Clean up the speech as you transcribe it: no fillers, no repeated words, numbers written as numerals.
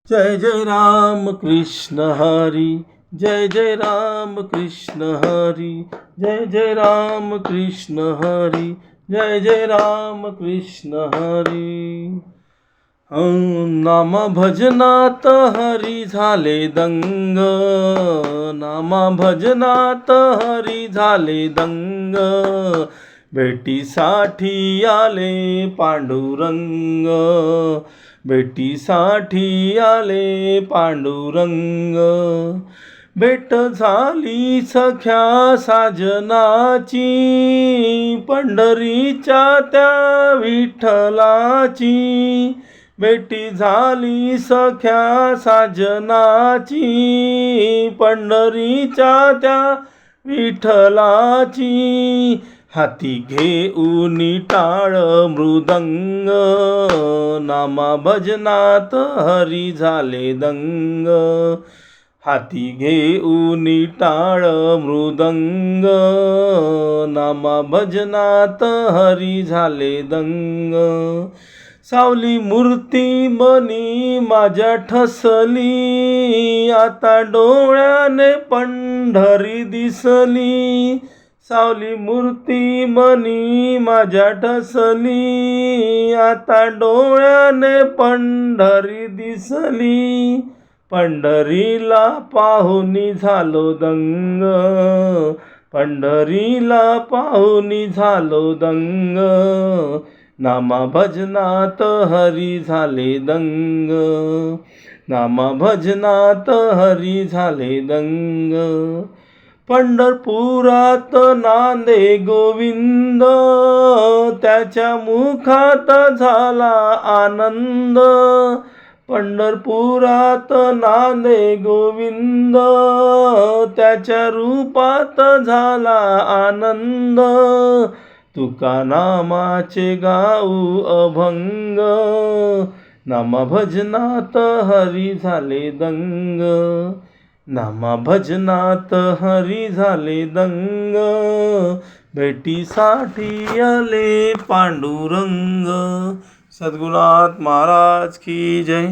जय जय राम कृष्ण हरी, जय जय राम कृष्ण हरी, जय जय राम कृष्ण हरी, जय जय राम कृष्ण हरी. नामा भजनात हरी झाले दंग, नामा भजनात हरी झाले दंग. भेटीसाठी आले पांडुरंग, भेटीसाठी आले पांडुरंग. भेट झाली सख्या साजनाची, पंढरीच्या त्या विठ्ठलाची. भेटी झाली सख्या साजनाची, पंढरीच्या त्या विठ्ठलाची. हाती घेऊन टाळ मृदंग, नामा भजनात हरी झाले दंग. हाती घेऊन टाळ मृदंग, नामा भजनात हरी झाले दंग. सावली मूर्ती मनी माझ्या ठसली, आता डोळ्याने पंढरी दिसली. सावली मूर्ती मनी माझ्या ठसली, आता डोळ्याने पंढरी दिसली. पंढरीला पाहुनी झालो दंग, पंढरीला पाहुनी झालो दंग. नामा भजनात हरी झाले दंग, नामा भजनात हरी झाले दंग. पंढरपुरात नांदे गोविंद, त्याच्या मुखात झाला आनंद. पंढरपुरात नांदे गोविंद, त्याच्या रूपात झाला आनंद. तुका नामाचे गाऊ अभंग, नामा भजनात हरी झाले दंग, नामा भजनात हरी झाले दंग. भेटीसाठी आले पांडुरंग. सद्गुरुनाथ महाराज की जय.